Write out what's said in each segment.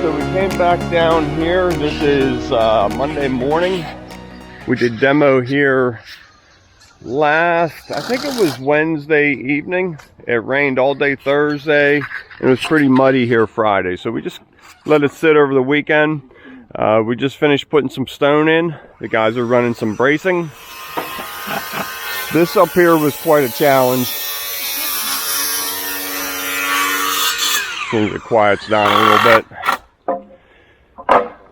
So we came back down here. This is Monday morning. We did demo here I think it was Wednesday evening. It rained all day Thursday. It was pretty muddy here Friday. So we just let it sit over the weekend. We just finished putting some stone in. The guys are running some bracing. This up here was quite a challenge. As soon as it quiets down a little bit.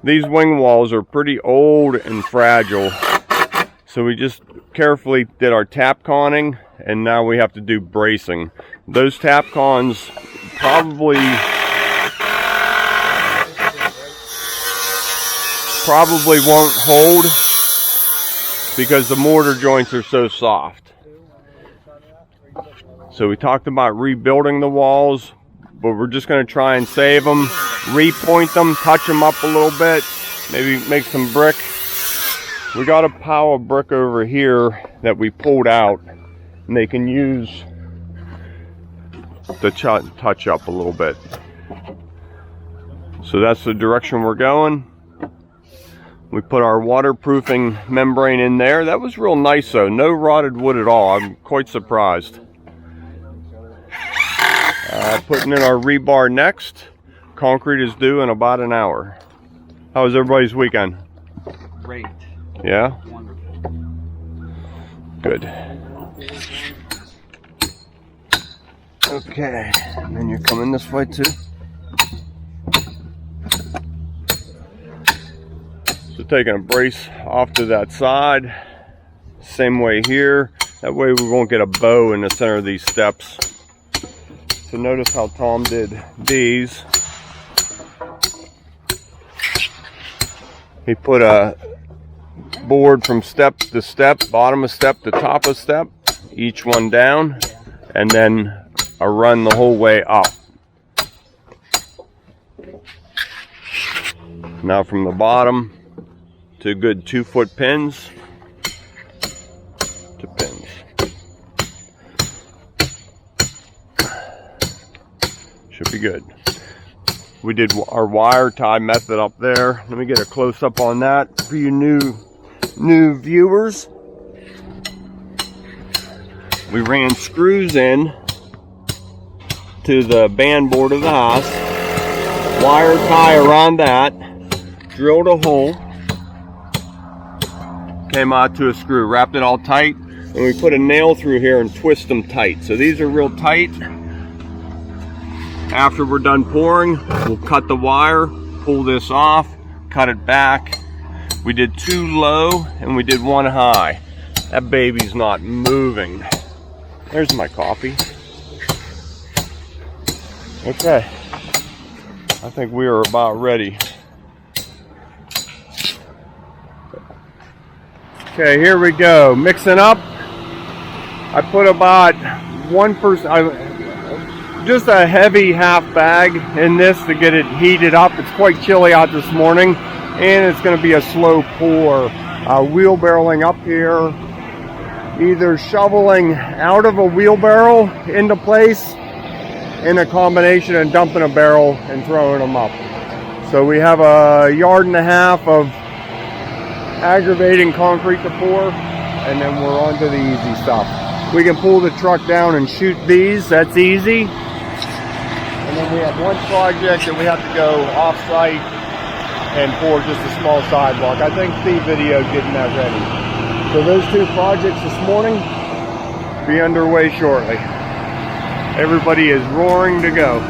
These wing walls are pretty old and fragile. So we just carefully did our tap conning, and now we have to do bracing. Those tap cons probably won't hold because the mortar joints are so soft. So we talked about rebuilding the walls, but we're just going to try and save them, repoint them, touch them up a little bit, maybe make some brick. We got a pile of brick over here that we pulled out, and they can use to touch up a little bit. So that's the direction we're going. We put our waterproofing membrane in there. That was real nice though. No rotted wood at all. I'm quite surprised. Putting in our rebar next. Concrete is due in about an hour. How was everybody's weekend? Great. Yeah? Wonderful. Good. Okay, and then you're coming this way too. So taking a brace off to that side. Same way here. That way we won't get a bow in the center of these steps. So notice how Tom did these. He put a board from step to step, bottom of step to top of step, each one down, and then a run the whole way up. Now from the bottom to good 2-foot pins to pins. Should be good. We did our wire tie method up there. Let me get a close up on that for you new viewers. We ran screws in to the band board of the house, wire tie around that, drilled a hole, came out to a screw, wrapped it all tight, and we put a nail through here and twist them tight. So these are real tight. After we're done pouring, we'll cut the wire, pull this off, cut it back. We did 2 low and we did 1 high. That baby's not moving. There's my coffee. Okay, I think we are about ready. Okay, here we go. Mixing up. I put about 1%. Just a heavy half bag in this to get it heated up. It's quite chilly out this morning, and it's going to be a slow pour. Wheelbarrowing up here, either shoveling out of a wheelbarrow into place in a combination and dumping a barrel and throwing them up. So we have a 1.5 yards of aggravating concrete to pour, and then we're on to the easy stuff. We can pull the truck down and shoot these. That's easy. And then we have one project that we have to go off-site and pour just a small sidewalk. I think Steve videoed getting that ready. So those 2 projects this morning be underway shortly. Everybody is roaring to go.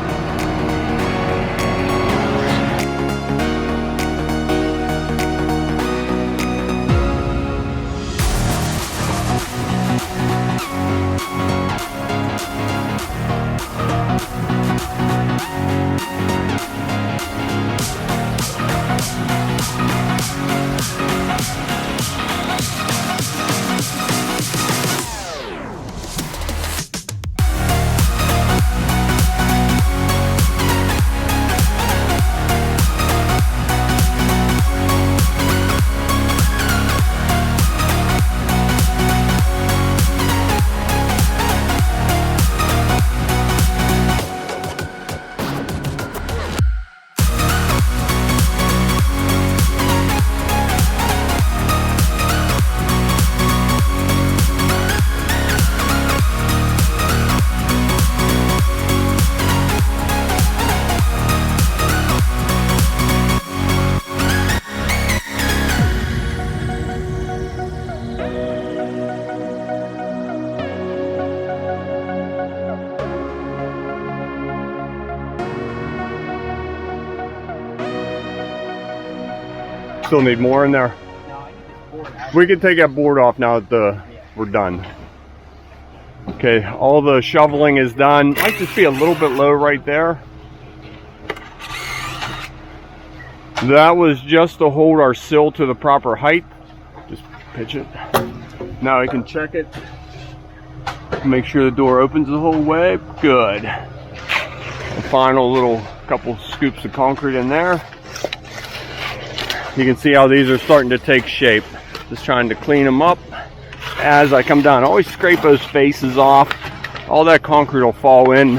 Still need more in there? No, I need this board out. We can take that board off now that we're done. Okay, all the shoveling is done. Might just be a little bit low right there. That was just to hold our sill to the proper height. Just pitch it. Now I can check it. Make sure the door opens the whole way. Good. A final little couple scoops of concrete in there. You can see how these are starting to take shape. Just trying to clean them up as I come down. Always scrape those faces off. All that concrete will fall in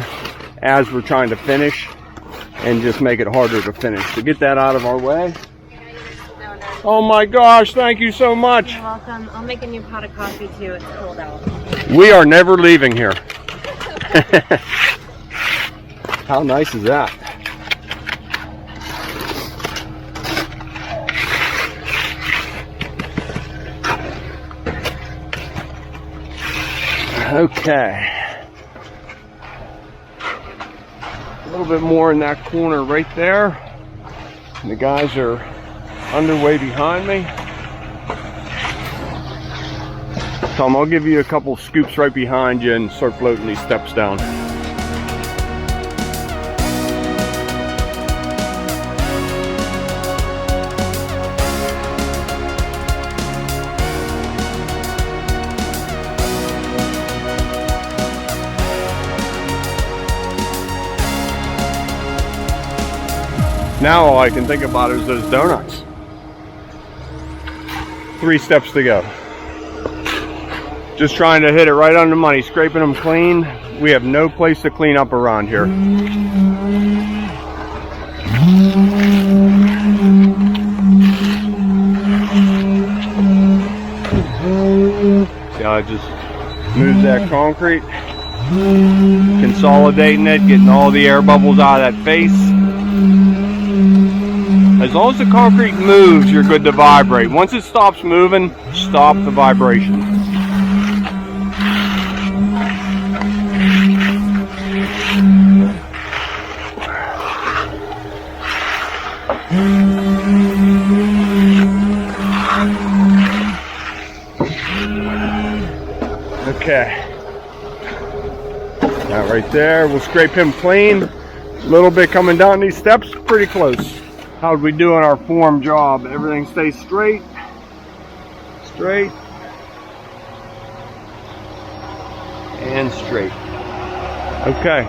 as we're trying to finish and just make it harder to finish. So get that out of our way. Oh my gosh, thank you so much. You're welcome. I'll make a new pot of coffee too. It's cold out. We are never leaving here. How nice is that? Okay. A little bit more in that corner right there. And the guys are underway behind me. Tom, I'll give you a couple scoops right behind you and start floating these steps down. Now all I can think about is those donuts. 3 steps to go. Just trying to hit it right on the money, scraping them clean. We have no place to clean up around here. See how I just moved that concrete, consolidating it, getting all the air bubbles out of that face. As long as the concrete moves, you're good to vibrate. Once it stops moving, stop the vibration. Okay. That right there, we'll scrape him clean. A little bit coming down these steps, pretty close. How'd we do on our form job? Everything stays straight, straight, and straight. Okay.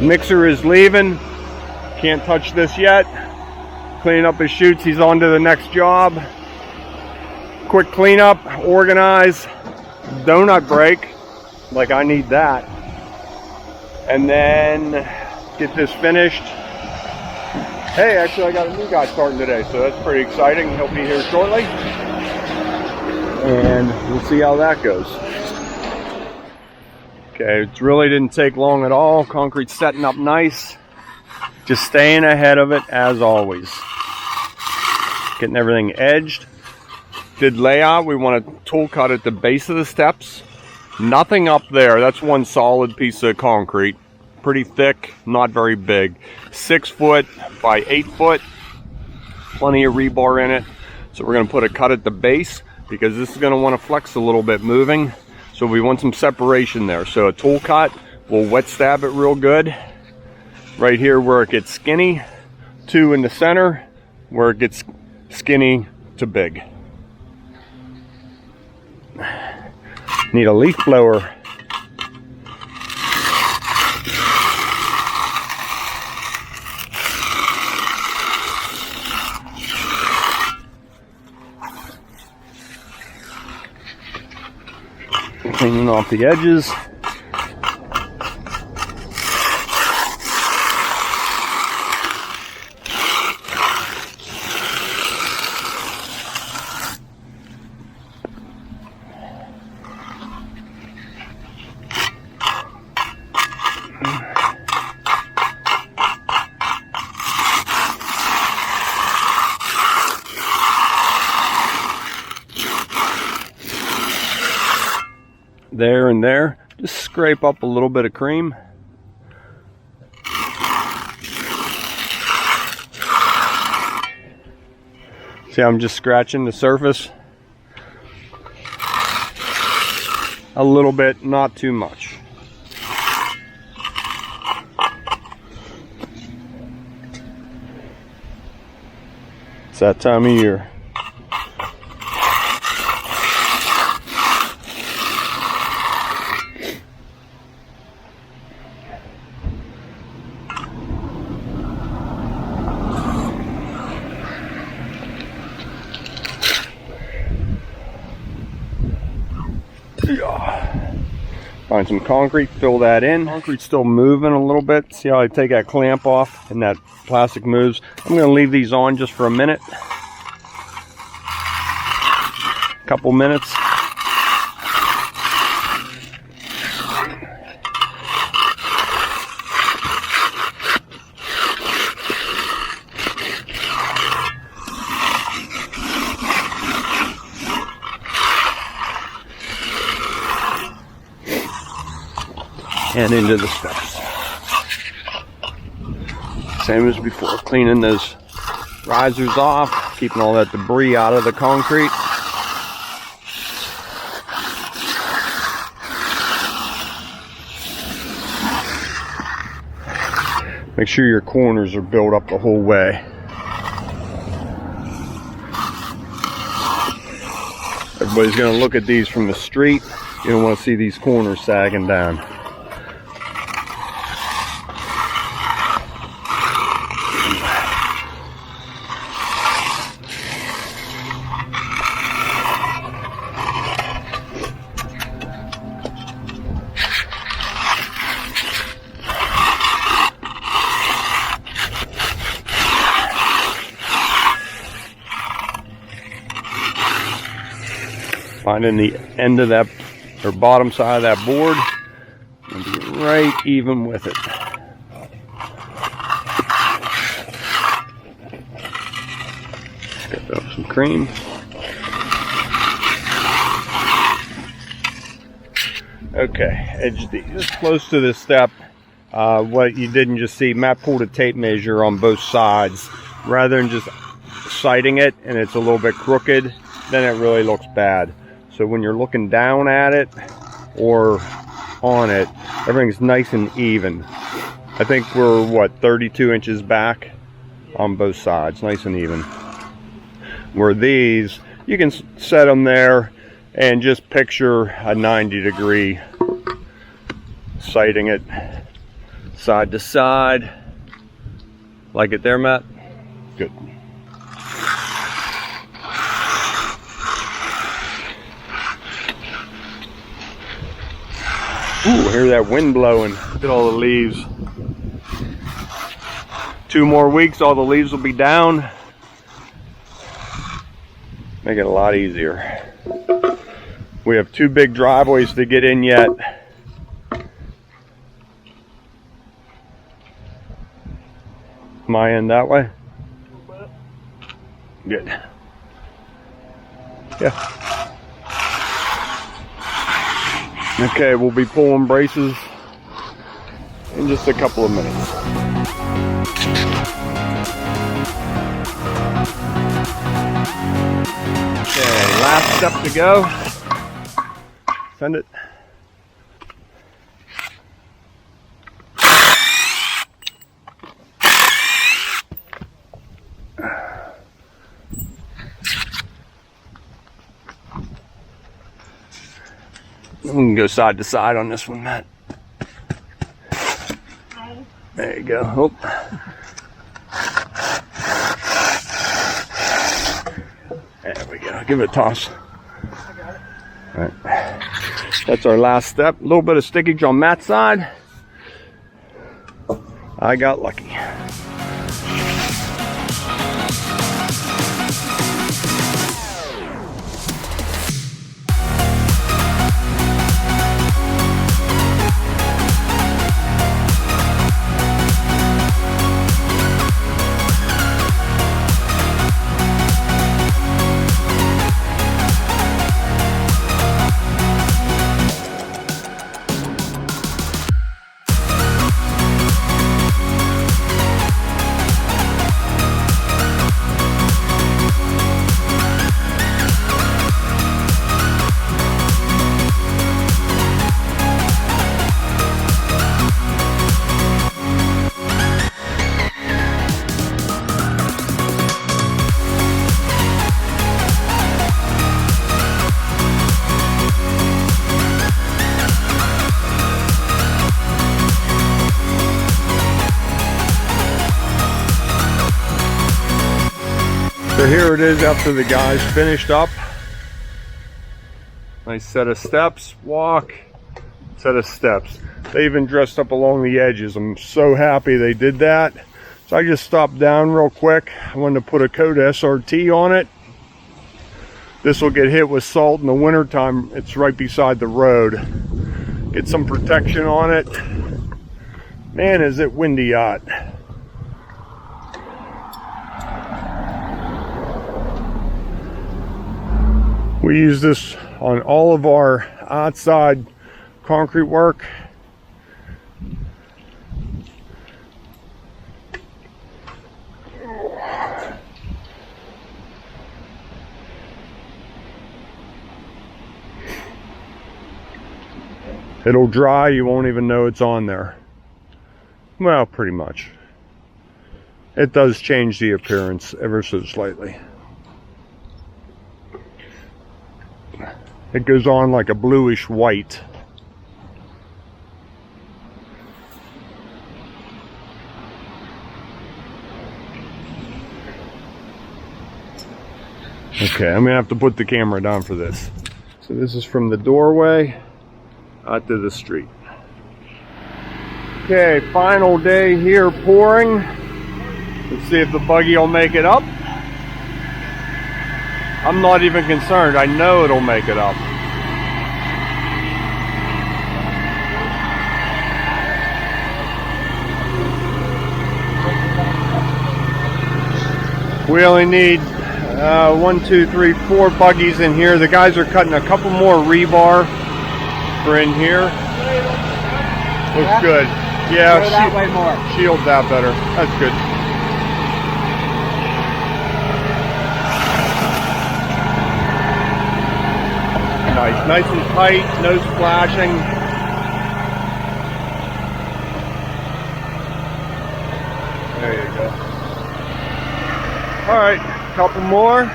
Mixer is leaving. Can't touch this yet. Cleaning up his chutes, he's on to the next job. Quick cleanup, organize, donut break, like I need that. And then get this finished. Hey, actually I got a new guy starting today, so that's pretty exciting. He'll be here shortly. And we'll see how that goes. Okay, it really didn't take long at all. Concrete's setting up nice. Just staying ahead of it as always. Getting everything edged. Did layout, we want to tool cut at the base of the steps. Nothing up there, that's one solid piece of concrete. Pretty thick, not very big. 6 foot by 8 foot. Plenty of rebar in it. So we're going to put a cut at the base because this is going to want to flex a little bit moving. So we want some separation there. So a tool cut, we'll wet stab it real good. Right here where it gets skinny. 2 in the center where it gets skinny to big. Need a leaf blower. Cleaning off the edges. There and there, just scrape up a little bit of cream. See, I'm just scratching the surface a little bit, not too much. It's that time of year. Find some concrete, fill that in. Concrete's still moving a little bit. See how I take that clamp off and that plastic moves? I'm going to leave these on just for a minute. Couple minutes. And into the steps. Same as before, cleaning those risers off, keeping all that debris out of the concrete. Make sure your corners are built up the whole way. Everybody's going to look at these from the street. You don't want to see these corners sagging down. Finding the end of that, or bottom side of that board, and be right even with it. Get up some cream. Okay, edge just close to this step. What you didn't just see, Matt pulled a tape measure on both sides. Rather than just sighting it and it's a little bit crooked, then it really looks bad. So when you're looking down at it or on it, everything's nice and even. I think we're, what, 32 inches back on both sides, nice and even. Where these, you can set them there and just picture a 90-degree, sighting it side to side. Like it there, Matt? Good. Ooh, I hear that wind blowing. Look at all the leaves. 2 more weeks, all the leaves will be down. Make it a lot easier. We have 2 big driveways to get in yet. My end that way? Good. Yeah. Okay, we'll be pulling braces in just a couple of minutes. Okay, last step to go. Send it. We can go side to side on this one, Matt. There you go. Oh. There we go. Give it a toss. I got it. All right. That's our last step. A little bit of stickage on Matt's side. I got lucky. So here it is after the guys finished up. Nice set of steps, walk, set of steps. They even dressed up along the edges. I'm so happy they did that. So I just stopped down real quick. I wanted to put a coat of SRT on it. This will get hit with salt in the wintertime. It's right beside the road. Get some protection on it. Man, is it windy out. We use this on all of our outside concrete work. It'll dry, you won't even know it's on there. Well, pretty much. It does change the appearance ever so slightly. It goes on like a bluish white. Okay, I'm gonna have to put the camera down for this. So this is from the doorway out to the street. Okay, final day here pouring. Let's see if the buggy will make it up. I'm not even concerned. I know it'll make it up. We only need 1, 2, 3, 4 buggies in here. The guys are cutting a couple more rebar for in here. Looks good. Yeah, that way more. Shield that better. That's good. Nice and tight, no splashing. There you go. All right, couple more.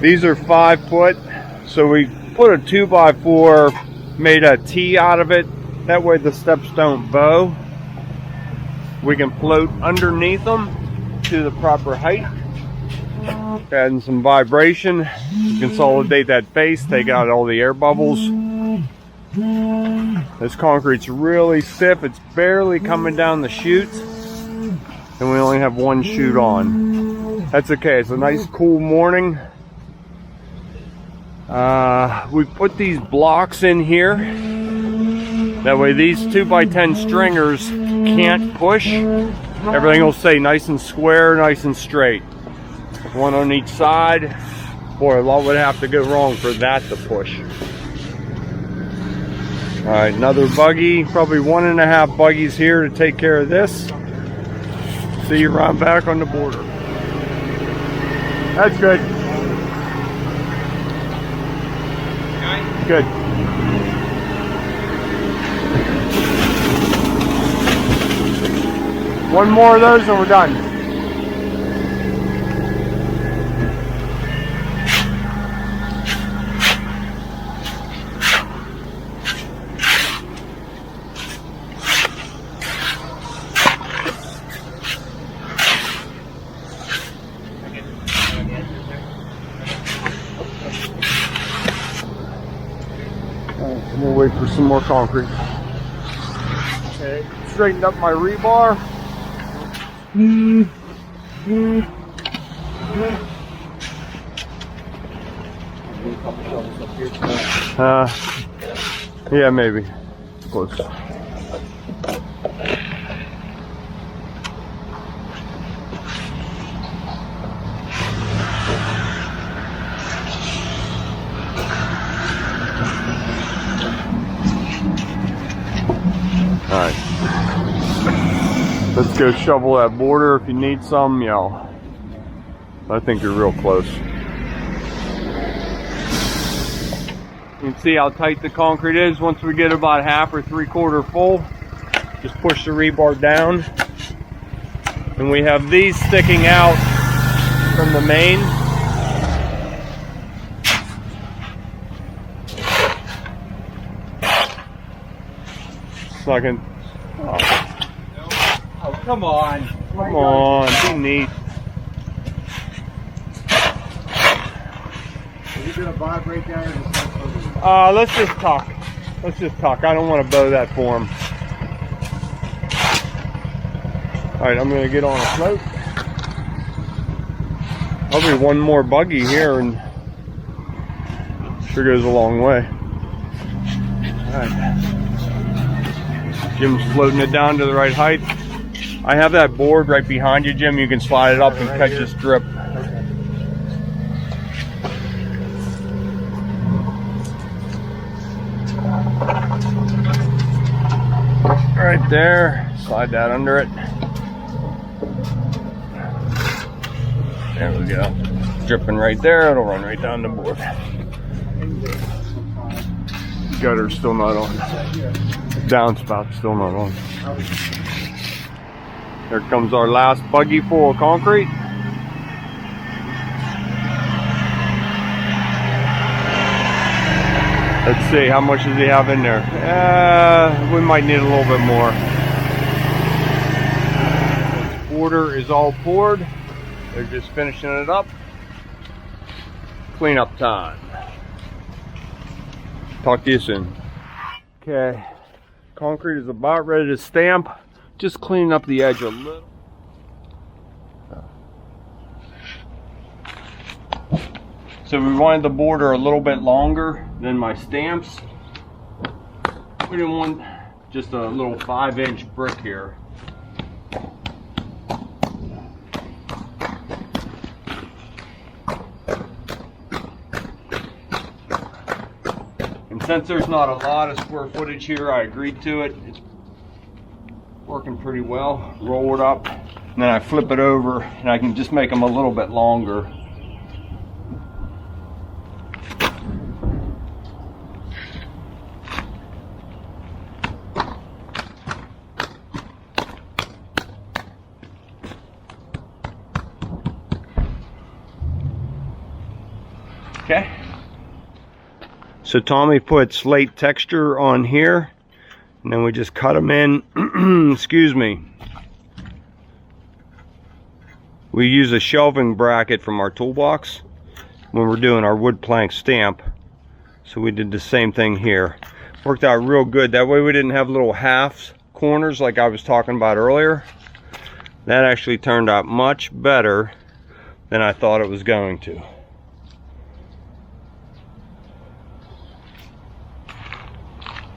These are 5 foot, so we put a 2x4, made a T out of it. That way the steps don't bow. We can float underneath them to the proper height. Adding some vibration. Consolidate that face, take out all the air bubbles. This concrete's really stiff. It's barely coming down the chutes. And we only have 1 chute on. That's okay. It's a nice cool morning. We put these blocks in here. That way these 2x10 stringers can't push. Everything will stay nice and square, nice and straight. 1 on each side. Boy, a lot would have to go wrong for that to push. All right, another buggy. Probably 1.5 buggies here to take care of this. See you right back on the border. That's good. Good. One more of those and we're done. We'll wait for some more concrete. Okay, straightened up my rebar. Yeah, maybe. Close. Alright. Let's go shovel that border. If you need some, yell. I think you're real close. You can see how tight the concrete is. Once we get about 1/2 or 3/4 full, just push the rebar down. And we have these sticking out from the main. So I can, oh, come on. Come on, be neat. you gonna vibrate there? Let's just talk. Let's just talk. I don't want to bow that for him. All right, I'm gonna get on a float. Probably one more buggy here, and sure goes a long way. All right. Jim's floating it down to the right height. I have that board right behind you, Jim. You can slide it up and catch this drip. Right there. Slide that under it. There we go. Dripping right there. It'll run right down the board. Gutter's still not on. Downspout's still not on. Here comes our last buggy full of concrete. Let's see, how much does he have in there? We might need a little bit more. This border is all poured. They're just finishing it up. Cleanup time. Talk to you soon. Okay, concrete is about ready to stamp. Just cleaning up the edge a little. So we wanted the border a little bit longer than my stamps. We didn't want just a little 5-inch brick here. And since there's not a lot of square footage here, I agreed to it. It's working pretty well. Roll it up, and then I flip it over, and I can just make them a little bit longer. Okay. So Tommy put slate texture on here, and then we just cut them in. Excuse me. We use a shelving bracket from our toolbox when we're doing our wood plank stamp. So we did the same thing here. Worked out real good. That way we didn't have little halves, corners like I was talking about earlier. That actually turned out much better than I thought it was going to.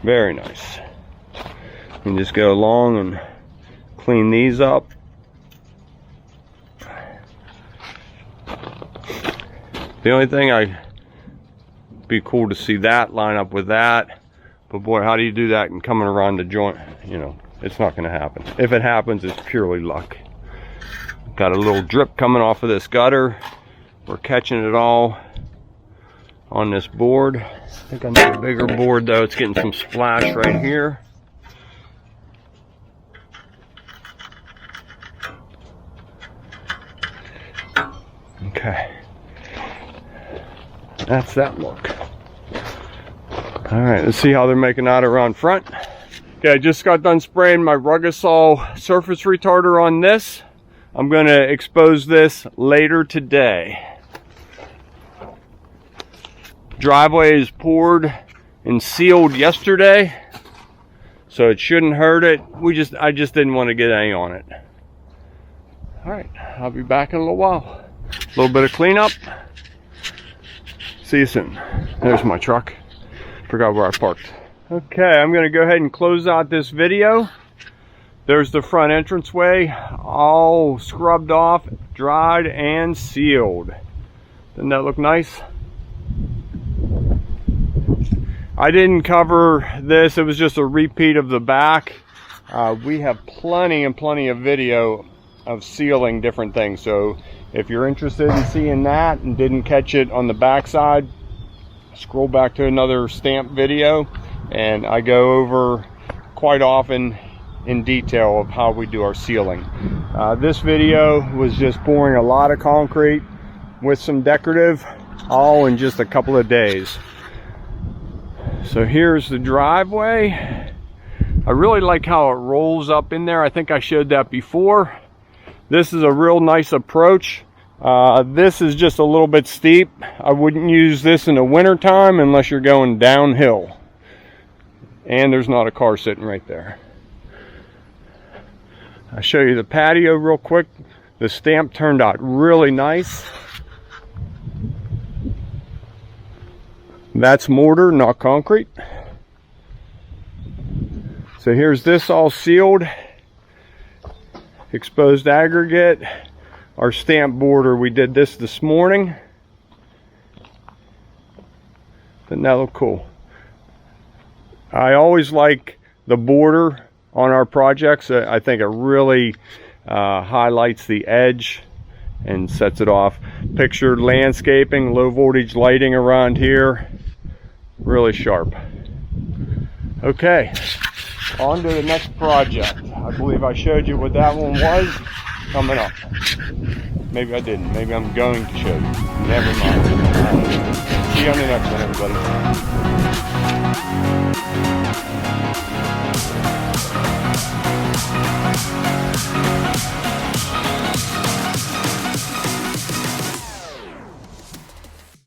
Very nice. You can just go along and clean these up. The only thing be cool to see that line up with that, but boy, how do you do that and coming around the joint? You know, it's not going to happen. If it happens, it's purely luck. Got a little drip coming off of this gutter. We're catching it all on this board. I think I need a bigger board though. It's getting some splash right here. Okay. That's that look. Alright, let's see how they're making out around front. Okay, I just got done spraying my Ruggusol surface retarder on this. I'm going to expose this later today. Driveway is poured and sealed yesterday, so it shouldn't hurt it. I just didn't want to get any on it. Alright, I'll be back in a little while. A little bit of cleanup. See you soon. There's my truck. Forgot where I parked. Okay, I'm going to go ahead and close out this video. There's the front entranceway, all scrubbed off, dried, and sealed. Doesn't that look nice? I didn't cover this. It was just a repeat of the back. We have plenty and plenty of video of sealing different things. So if you're interested in seeing that and didn't catch it on the back side, scroll back to another stamp video, and I go over quite often in detail of how we do our sealing. This video was just pouring a lot of concrete with some decorative, all in just a couple of days. So here's the driveway. I really like how it rolls up in there. I think I showed that before. This is a real nice approach This is just a little bit steep. I wouldn't use this in the winter time unless you're going downhill. And there's not a car sitting right there. I'll show you the patio real quick. The stamp turned out really nice. That's mortar, not concrete. So here's this all sealed. Exposed aggregate. Our stamp border, we did this morning. Doesn't that look cool? I always like the border on our projects. I think it really highlights the edge and sets it off. Pictured landscaping, low voltage lighting around here. Really sharp. Okay, on to the next project. I believe I showed you what that one was. Coming up. Maybe I didn't. Maybe I'm going to show you. Never mind. See you on the next one, everybody.